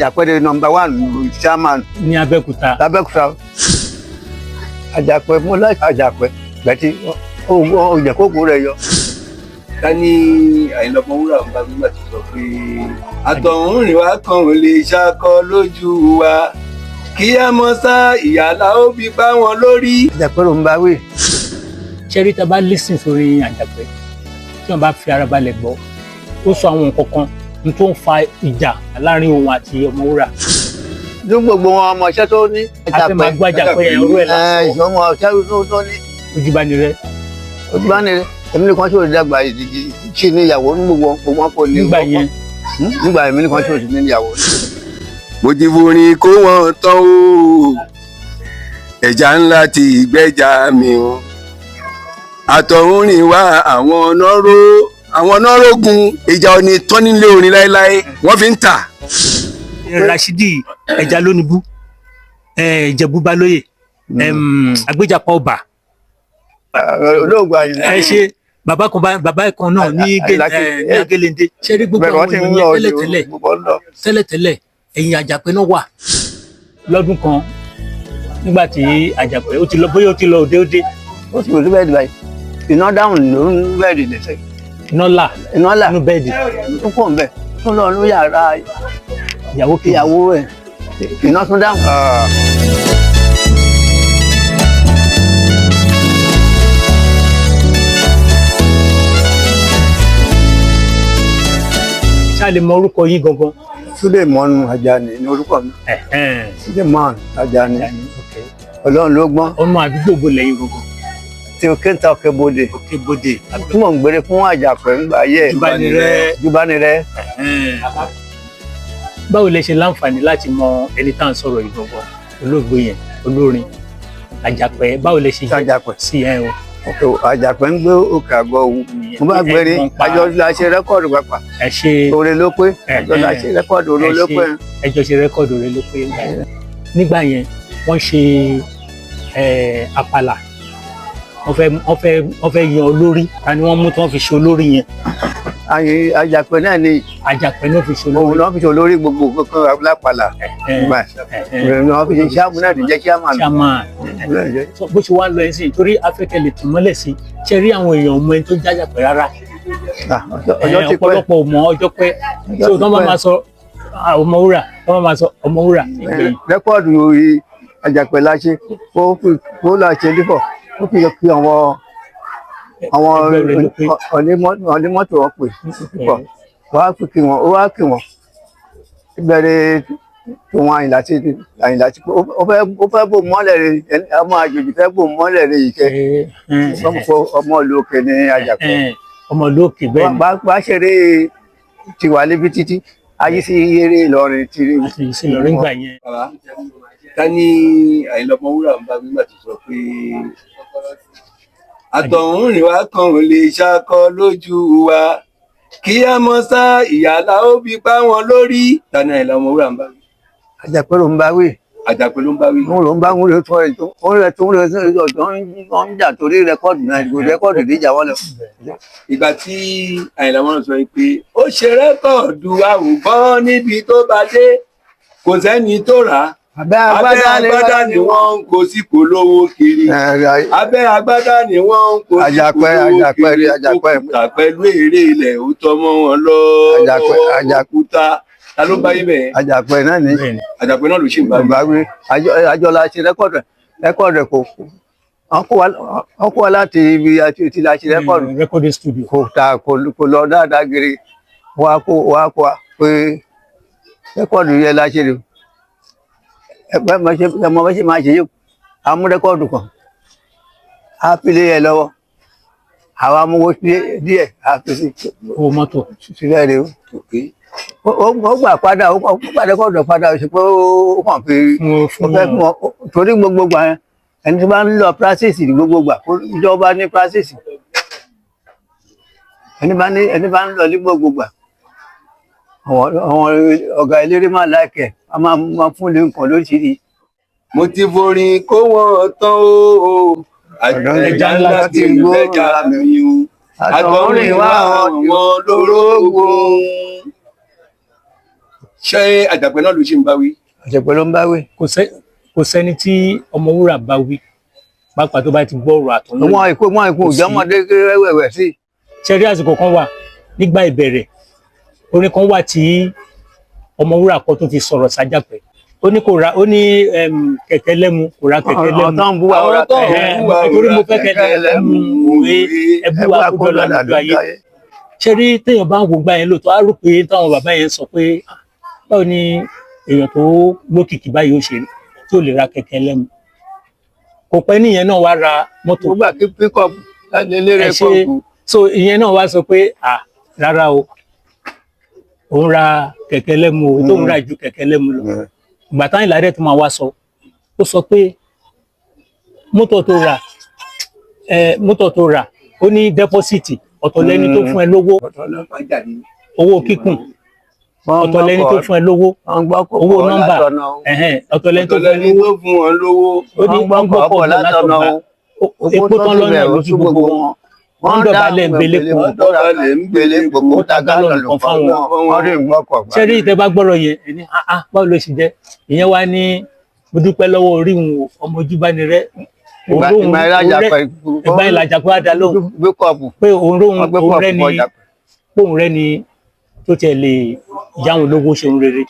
Àjàpẹ́ number 1 chairman ní Abẹ́òkúta. Abẹ́òkúta. Àjàpẹ́ mo like Àjàpẹ́ bẹ́tí ó jẹ́ kókó rẹ̀ yọ. ká ní Àyìnlá Ọmọwúrà ń bá gbígbà tó sọ pé àtọ̀hún rìn wá kan ò lè ṣakọ lójú wa kí á mọ sá ìyàlá ó fi bá wọn lórí. Àjàpẹ́ ló ń bá wí. ṣẹ́rí tá a bá lísìn sórí Àjàpẹ́ tí wọ́n bá fi ara balẹ̀ gbọ́ ó sọ àwọn nǹkan kan ní tó ń fa ìjà láàrin òun àti Ọmọwúrà. ní gbogbo wọn ọmọọṣẹ́ tó ní. a fẹ́ máa gbọ́ Àjàpẹ́ yẹn orú ẹ̀ lásán. ìṣọmọ ọṣẹ́ tó ní. Ojúbánirẹ́. Ojúbánirẹ́ èmi nìkan tí ò dàgbà ìdíjì ṣì ní ìyàwó ní gbogbo wọn kò ní. nígbà yẹn. nígbà èmi nìkan tí ò sí ní ìyàwó. mo ti forin kó wọn tán o ẹja ńlá ti gbẹja mi o àtọ̀hún rìn wá àwọn nọ́rọ́gùn ìjà ò ní tán nílé orin láéláé wọ́n fi ń tà. Rashidi ẹja lónìbù Ìjẹ̀bú Balóyè Agbéjàpá ọba. olóògùn Àyìnlá. ẹ ṣe bàbá kan náà ní Agélende ṣé rí gbogbo àwọn ènìyàn tẹ́lẹ̀tẹ́lẹ̀ ẹ̀yìn Àjàpẹ́ náà wà lọ́dún kan nígbà tí Àjàpẹ́ ó ti lọ bóyá ó ti lọ òde. ó ti kò sí bẹ́ẹ̀dì báyìí iná dáhùn ló ń bẹ́ẹ̀dì lẹ́sẹ̀. iná là nínú bẹ́ẹ̀dì. tó pọ̀ nbẹ̀ tó lọ ní yàrá ìyàwó ẹ̀ iná tún dáhùn. ṣá lè mọ orúkọ yín gangan. Suleiman Ajani ní orúkọ mi. Suleiman Ajani. Ọlọ́run ló gbọ́n. ọmọ àdúgbò bo lẹ́yìn gangan. tí o kéńtà Òkèbodè. Òkèbodè. tí mò ń gbére fún Àjàpẹ́ ńgbà yẹ. Ojúbánirẹ́. báwo lẹ ṣe láǹfààní láti mọ ẹni tá à ń sọ̀rọ̀ yìí gangan olóògbé yẹn olórin Àjàpẹ́ báwo lẹ ṣe Àjàpẹ́ sí ẹ o. Àjàpẹ́ ń gbé òkè àgọ́ òun. mo bá gbére àjọ la ṣe rẹ́kọ̀dù pápá. ẹ ṣe Oore ló pé àjọ la ṣe rẹ́kọ̀dù Oore ló pé. ẹjọ ṣe rẹ́kọ̀dù Oore ló pé. nígbà yẹn wọ́n ṣe àpàlà wọ́n fẹ́ yan olórí ta ni wọ́n mú tí wọ́n fi ṣe olórí yẹn. Àjàpẹ́ náà ni. Àjàpẹ́ náà fi ṣe olórí. òun náà fi ṣe olórí gbogbo kankan lápàlà. wọ́n fi ṣe ṣáàmù náà ti jẹ́ ṣáàmù. bó ṣe wá lọ ẹ sí torí afẹ́kẹ́ lè tún mọ́lẹ̀ sí ṣe rí àwọn èèyàn ọmọ ẹni tó já Àjàpẹ́ rárá. ọ̀pọ̀lọpọ̀ mọ ọjọ́ pẹ́ tí o tán bá máa sọ Ọmọwúrà tán bá máa sọ Ọmọwúrà. rẹ́kọ̀dù Àjàpẹ́ la ṣe kó la ṣe dípọ̀ ó fi kí àwọn onímọ́tò wọn pè púpọ̀ wá kí wọn ó wá kí wọn ìbẹ̀rẹ̀ tí wọn Àyìnlá tí ó fẹ́ bò mọ́lẹ̀ rẹ̀ ọmọ àjòjì fẹ́ bò mọ́lẹ̀ rẹ̀ yìí kẹ́ ọmọ ìlú Òkè ní Àjàpẹ́. ọmọ ìlú Òkè bẹ́ẹ̀ ni. bá ṣeré tiwa lébi títí ayé sí eré Ìlọrin ti rí. Ìlọrin gbà yẹn. ká ní Àyìnlá Ọmọwúrà ń bá gbígbà tó sọ pé àtọ̀hún rìn wá kan ò lè ṣakọ lójú wa kí á mọ sá ìyàlá ó fi bá wọn lórí. ta ni Àyìnlá Ọmọwúrà ń bá wí. Àjàpẹ́ ló ń bá wí. Àjàpẹ́ ló ń bá wí. òun ló ń bá wúlò tó rẹ̀ tó ń ń jà torí rẹ́kọ̀dù náà rẹ́kọ̀dù ìdíjà wọn lọ. ìgbà tí Àyìnlá Ọmọwúrà sọ pé ó ṣe rẹ́kọ̀dù àwòbọ́ níbi tó bá dé kò sẹ́ni tó rà á. Abẹ́ agbádá ni wọ́n ń kó sí polówó kiri. Abẹ́ agbádá ni wọ́n ń kó sí polówó kiri. Òkúta pẹ̀lú èrè ilẹ̀ ó tọmọ wọn lọ. Òkúta ta ló bá yí bẹ́ẹ̀. Àjàpẹ́ náà ni. Àjàpẹ́ náà ló ṣì ń bá wí. àjọ la ṣe rẹ́kọ̀dù kò wọ́n kó wa láti ibi àti la ṣe rẹ́kọ̀dù. Recording studio. Kò lọ dáadáa gírí wọ́n á kó wa pé rẹ́kọ̀dù yẹn la ṣe rè ẹgbẹ́ ọmọ bá ṣe máa ṣe yóò amú rẹ́kọ̀dù kan á pílé ẹ lọ́wọ́ àwọn amúwó díẹ̀ á fi sí owó mọ́tò sílẹ̀ rẹ̀ ó gbà padà ó gbà rẹ́kọ̀dù padà ṣe pé ó kàn fi ó fẹ́ fún ọ torí gbogbo gbà yẹn ẹni tí bá ń lọ practice ní gbogbo gbà ìjọba ní practice ẹni bá ń lọ ní gbogbo gbà àwọn ọ̀gá eléré máa láìkẹ̀ a máa fún lè nǹkan lóṣìírí. mo ti forin kó wọn tán o ẹja ńlá ti gbó ẹja mi o àtọ̀rìn wá àwọn lórógùn. ṣé Àjàpẹ́ náà ló ṣe ń bá wí. Àjàpẹ́ ló ń bá wí. kò sẹ́ni tí Ọmọwúrà bá wí pàápàá tó bá ti gbọ́ ọ̀rọ̀ àtọ̀lọ́. wọn ìkó ìjọmọdé wẹ̀wẹ̀ sí. ṣe rí àsìkò kan wà nígbà ìbẹ̀rẹ̀ orin kan wà tí Ọmọwúrà kan tó fi sọ̀rọ̀ s'Àjàpẹ́ ó ní kẹ̀kẹ́ lẹ́mu kò ra kẹ̀kẹ́ lẹ́mu ọ̀tọ̀ ń bú wa ọ̀rọ̀ torí mo fẹ́ kẹ̀kẹ́ lẹ́mu òwe ẹbú wa kó dọ́là lójú ayé. ṣe rí téèyàn bá ń wo gbá yẹn lóòótọ́ á rò pé táwọn bàbá yẹn sọ pé báwo ni èèyàn tó lókìkí báyìí ó ṣe tí ò lè ra kẹ̀kẹ́ lẹ́mu. kò pẹ́ níyẹn náà wá ra mọ́tò. ó gbà kí píkọ̀pù lélẹ́rẹ́ pọ̀pù. so ìyẹn náà wá sọ pé rárá o òun ra kẹ̀kẹ́ lẹ́mu o tóun ra ju kẹ̀kẹ́ lẹ́mu lọ. ìgbà táwọn ìlàdẹ́ tó máa wá sọ ó sọ pé mọ́tò tó rà ó ní dẹ́pọ́sìtì ọ̀tọ̀ lẹ́ni tó fún ẹ lówó owó kíkùn ọ̀tọ̀ lẹ́ni tó fún ẹ lówó owó nọ́mbà ọ̀tọ̀ lẹ́ni tó fún ẹ lówó ó ní wọ́n gbọ́kọ̀ látọ̀nà epo tán lọ́nà lójú gbogbo wọn wọ́n dọ̀bálẹ̀ ń gbélé gbogbo ó ta gálọ̀ nǹkan fáwọn ṣẹ́rí ìtẹ́ bá gbọ́rọ̀ yẹn ẹni báwo ló ṣe jẹ́ ìyẹn wá ní mo dúpẹ́ lọ́wọ́ orí wọn ọmọ Ojúbánirẹ́ ìgbà ìlàjà pé àdá lóhùn pé òun rẹ ni tó tiẹ̀ lè yáwọn lówó ṣeun rere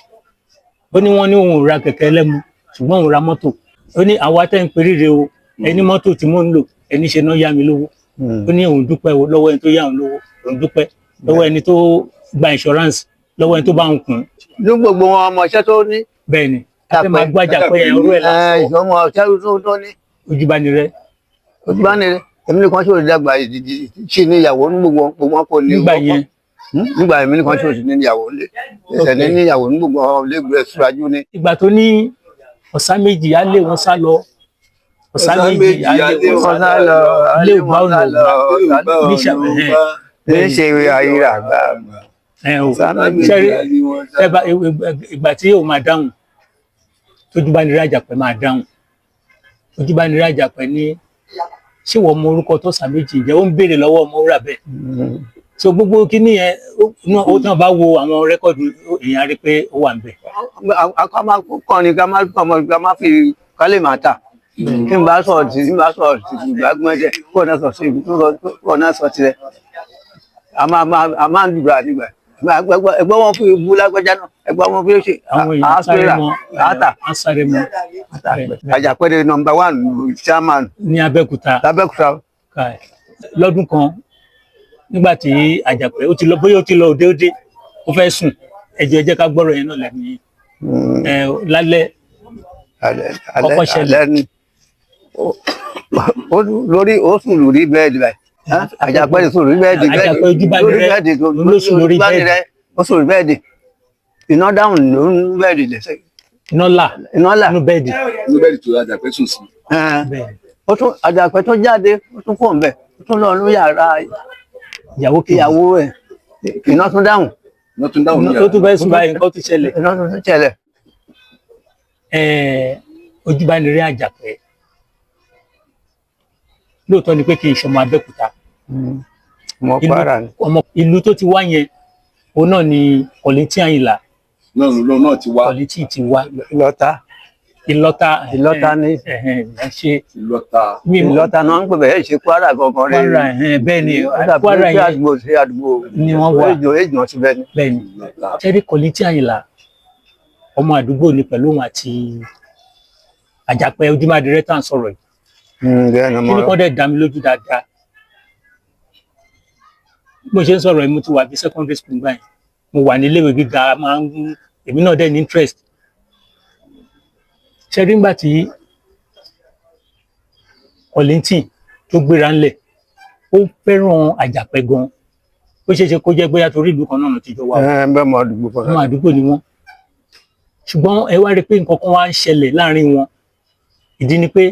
ó ní wọ́n ní òun ra kẹ̀kẹ́ lẹ́mu ṣùgbọ́n òun ra mọ́tò ó ní àwọn atẹ́yìn períire o ẹni mọ́tò tí mò ń lò ẹni ṣe náà yá mi lówó ó ní òun dúpẹ́ lọ́wọ́ ẹni tó yá òun lówó òun dúpẹ́ lọ́wọ́ ẹni tó gba insurance lọ́wọ́ ẹni tó bá ń kùn. ní gbogbo wọn ọmọ iṣẹ́ tó ní. bẹ́ẹ̀ ni àti máa gbájà pé ẹ̀rọ ẹ̀ lásán. ìṣọmọ iṣẹ́ tó ní. Ojúbánirẹ́ èmi nìkan ṣòro dàgbà ṣì ní ìyàwó ní gbogbo wọn kò ní. nígbà yẹn nígbà èmi nìkan ṣòro sí ní ìyàwó lé ẹsẹ̀ ní ìyàwó ní gbogbo lẹ́gbẹ̀ẹ́ síwájú ní. ìgbà tó ní ọ̀sá méjì á lé wọn sá lọ ọ̀sá méjì á lé wọn sá lọ lé ògbà ọ̀nà ògbà ní ṣe ayéra àgbà. ìgbà tí yóò máa dáhùn tójúbánirẹ́ Àjàpẹ́ máa dáhùn Ojúbánirẹ́ Àjàpẹ́ ní ṣé wọ́n mọ orúkọ tó sàméjì jẹ́ ó ń béèrè lọ́wọ́ Ọmọwúrà bẹ́ẹ̀ so gbogbo kíní yẹn ó tán bá wo àwọn rẹ́kọ̀dù èèyàn rí pé ó wà ń bẹ̀. ká máa kọrin ká máa fi kálẹ̀ máa tà kí n bá sọ̀rọ̀ tí n bá sọ̀rọ̀ tí ìgbà gbọ́njẹ́ kó náà sọ tirẹ̀ a máa ń dùbà nígbà ẹgbẹ́ wọn fi bú lágbájá náà ẹgbẹ́ wọn fi ṣe àṣàrẹ mọ Àjàpẹ́ de nọ́mbà 1 chairman ní Abẹ́òkúta lọ́dún kan nígbà tí Àjàpẹ́ ó ti lọ bóyá ó ti lọ òde ó fẹ́ sùn ẹ jẹ́ ká gbọ́rọ̀ yẹn náà lẹ́nu lálẹ́ ọkọ̀ ṣẹlẹ̀ lórí ó sùn lórí bẹ́ẹ̀dì báyìí Àjàpẹ́ de sùn lórí bẹ́ẹ̀dì Àjàpẹ́ Ojúbánirẹ́ ló sùn lórí bẹ́ẹ̀dì ó sùn lórí bẹ́ẹ̀dì iná dáhùn lórí bẹ́ẹ̀dì lẹ́sẹ̀ iná là nínú bẹ́ẹ̀dì tó Àjàpẹ́ sùn sí. ó tún Àjàpẹ́ tó jáde ó tún kò ń bẹ̀ ó tún lọ ní yàrá ìyàwó ẹ̀ iná tún dáhùn. ó tún bẹ́ẹ̀ sùn báyìí nǹkan tó ṣẹlẹ̀. iná tún ṣẹlẹ̀. Ojúbánirẹ́ Àjàpẹ́ lóòótọ́ ni pé kì í ṣọmọ Abẹ́òkúta ọmọ Kwara ni ìlú tó ti wá yẹn òun náà ni Kollington Àyìnlá náà ti wá Kollington ti wá Ìlọta ní ṣe Ìlọta náà ń pè bẹ́ẹ̀ ṣe Kwara gangan rẹ̀ bẹ́ẹ̀ ni Kwara yẹn àdúgbò ni wọ́n wà èjò ti bẹ́ẹ̀ ni. bẹ́ẹ̀ ni ṣẹ́rí Kollington Àyìnlá ọmọ àdúgbò ni pẹ̀lú òun àti Àjàpẹ́ Ojúbánirẹ́ tá à ń sọ̀rọ̀ yìí kí ni kò dẹ̀ dá mi lójú dáadáa mo ṣe ń sọ̀rọ̀ yìí mo ti wà bí secondary school báyìí mo wà ní iléèwé gíga èmi náà dẹ̀ ní interest ṣe rí nígbà tí Kollington tó gbéra ńlẹ̀ ó fẹ́ràn Àjàpẹ́ gan ó ṣeé ṣe kó jẹ́ bóyá torí ìlú kan náà ti jọ wà ọmọ àdúgbò ni wọ́n ṣùgbọ́n ẹ wá rí pé nǹkan kan wá ń ṣẹlẹ̀ láàrin wọn ìdí ni pé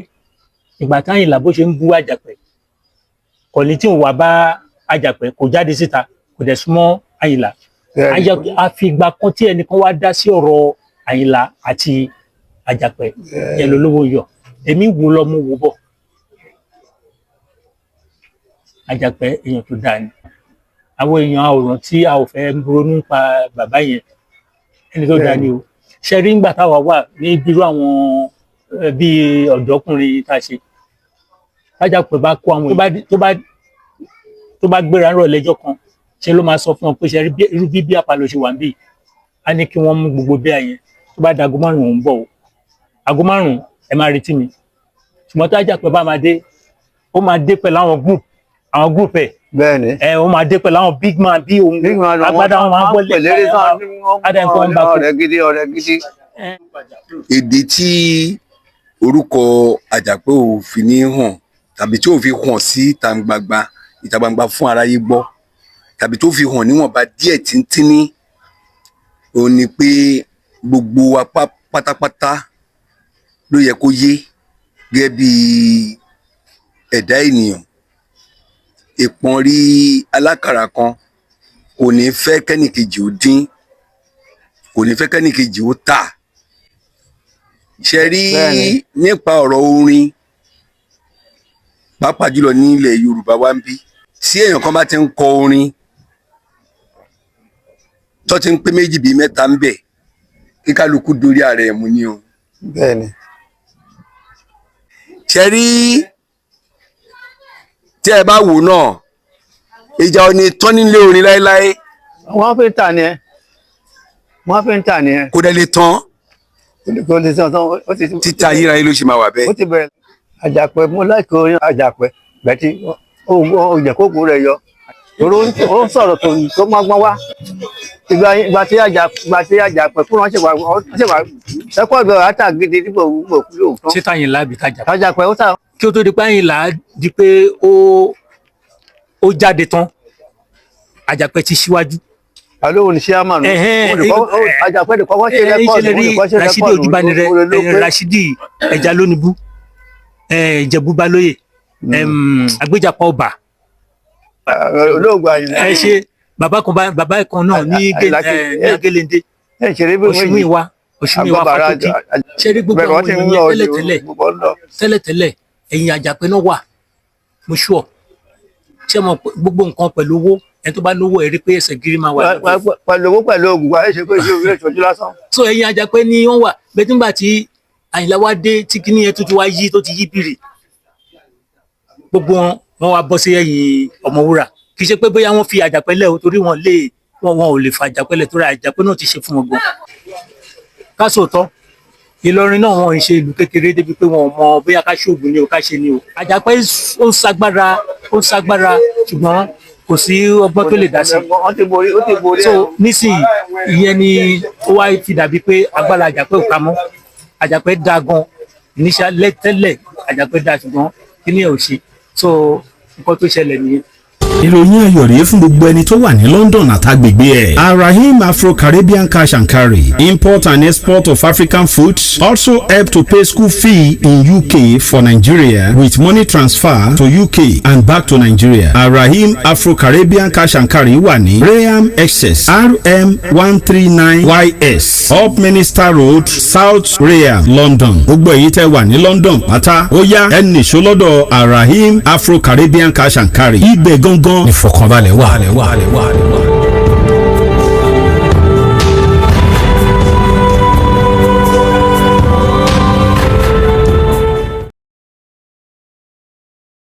ìgbà t'Àyìnlá bó ṣe ń bú Àjàpẹ́ Kollington wà bá Àjàpẹ́ kò jáde síta kò dẹ̀ súnmọ́ Àyìnlá àfìgbà kan tí ẹnìkan wá dá sí ọ̀rọ̀ Àyìnlá àti Àjàpẹ́ yẹn lólówó yọ èmi wò lọ mo wò bọ̀ Àjàpẹ́ èèyàn tó dáa ni àwọn èèyàn àwòrán tí a ò fẹ́ ronú pa bàbá yẹn ẹni tó dáa ni o ṣe rí ńgbà táwa wà ní bírú àwọn bíi ọ̀dọ́kùnrin tá a ṣe Àjàpẹ́ bá kó àwọn tó bá gbéra rọ̀ lẹ́jọ́ kan ṣe ló máa sọ fún wọn pé ṣe irú bíbí àpàlọ́ ṣe wà ń bì á ní kí wọ́n mú gbogbo bẹ́ẹ̀ yẹn tó bá dago 5 ń bọ̀ o ago 5 ẹ máa retí mi ṣùgbọ́n tó Àjàpẹ́ bá máa dé ó máa dé pẹ̀lú àwọn group ẹ̀ bẹ́ẹ̀ni ó máa dé pẹ̀lú àwọn big man bí òun agbádá wọn máa ń bọ́lẹ̀ ọ̀rẹ́ gidi. èdè tí orúkọ Àjàpẹ́ ò fi ní hàn tàbí tí ò fi hàn sí ìta gbangba fún aráyé gbọ́ tàbí tó fi hàn níwọ̀nba díẹ̀ tíntínní òun ni pé gbogbo wa pátápátá ló yẹ kó yé gẹ́gẹ́ bí ẹ̀dá ènìyàn. Ìpọ́nrí alákàrà kan kò ní fẹ́ kẹ́nìkejì ó dín, kò ní fẹ́ kẹ́nìkejì ó tà. Ṣe rí nípa ọ̀rọ̀ orin pàápàá jùlọ ní ilẹ̀ Yorùbá wa ń bí, tí èèyàn kan bá ti ń kọ orin tó ti ń pé méjì bíi mẹ́ta ń bẹ̀, kí kálukú dorí ara ẹ̀ mú ni o. Bẹ́ẹ̀ni. Ṣe rí tí ẹ bá wò náà ìjà ò ní tán nílé orin láéláé. Wọ́n fi ń tà ní ẹ. Kò dẹ̀ lè tán. Kò lè tán ó ti. Títa ayérayé ló ṣe máa wà bẹ́ẹ̀. Ó ti bẹ̀rẹ̀ Àjàpẹ́ mo láìkí orin Àjàpẹ́ bẹ́tí ó jẹ́ kókó rẹ̀ yọ. Ó ń sọ̀rọ̀ tó mọ́gbọ́n wá. Ìgbà tí Àjàpẹ́ fún wọn ṣe wà rẹ́kọ̀dù àtà gidi nígbà òkúlò tán. ṣé t'Àyìnlá àbí t'Àjàpẹ́? Àjàpẹ́ ó tà. Kí ó tó di pé Àyìnlá di pé ó jáde tán Àjàpẹ́ ti ṣíwájú. Àlóhùn ní ṣíámà nù. Àjàpẹ́ kọ́kọ́ ṣe rẹ́kọ̀dù. Rashidi Ojúbánirẹ Rashidi ẹja lónìbú Ìjẹ̀bú Balóyè Agbéjàpá ọba. Olóògùn Àyìnlá. Ẹ ṣe bàbá kan náà ní Agélendé Òṣùmíwá Fátókí. Ṣé rí gbogbo àwọn ènìyàn tẹ́lẹ̀tẹ́lẹ̀ ẹ̀yìn Àjàpẹ́ náà wà mo ṣùọ́ ṣé mo gbogbo nǹkan pẹ̀lú owó ẹni tó bá lówó ẹ rí pé ẹsẹ̀ gírí máa wà. Pẹ̀lú owó pẹ̀lú oògùn wa ẹ ṣe pé ìṣojú lásán. So ẹ̀yìn Àjàpẹ́ ni wọ́n wà bẹ́ẹ̀ nígbà tí Àyìnlá wá dé tí kíní yẹn tuntun wá yí tó ti yí bìrì gbogbo wọn wá bọ́ sí ẹ̀yìn Ọmọwúrà kì í ṣe pé bóyá wọ́n fi Àjàpẹ́ lẹ̀ o torí wọn ò lè fa Àjàpẹ́ lẹ̀ torí Àjàpẹ́ náà ti ṣe fún wọn gan. Ká sòótọ́ Ìlọrin náà wọn ń ṣe ìlú kékeré débi pé wọn ò mọ bóyá ká ṣoògùn ni o ká ṣe ni o. Àjàpẹ́ ó ń sagbára ṣùgbọ́n kò sí ọgbọ́n tó lè dá sí. So nísìnyí ìyẹn ni ó wá fi dàbí pé agbára Àjàpẹ́ ò ká mọ́. Àjàpẹ́ dá gan níṣà tẹ́lẹ̀ Àjàpẹ́ dá ṣùgbọ́n kí ni ẹ̀ ò ṣe so nǹkan tó ṣẹlẹ̀ nìyẹn. ìròyìn ayọ̀ rèé fún gbogbo ẹni tó wà ní London àtàgbègbè ẹ̀. Arahim Afro-Caribbean Cash and Carry import and export of African foods also help to pay school fee in UK for Nigeria with money transfer to UK and back to Nigeria. Arahim Afro-Caribbean Cash and Carry wà ní Rayham Excess RM 139YS Up Minister Road South Rayham London. gbogbo èyí tẹ́ wà ní London pátá ó yá ẹnì ṣọlọ́dọ̀ Arahim Afro-Caribbean Cash and Carry ibẹ̀ gangan ìfọ̀kànbalẹ̀ wà.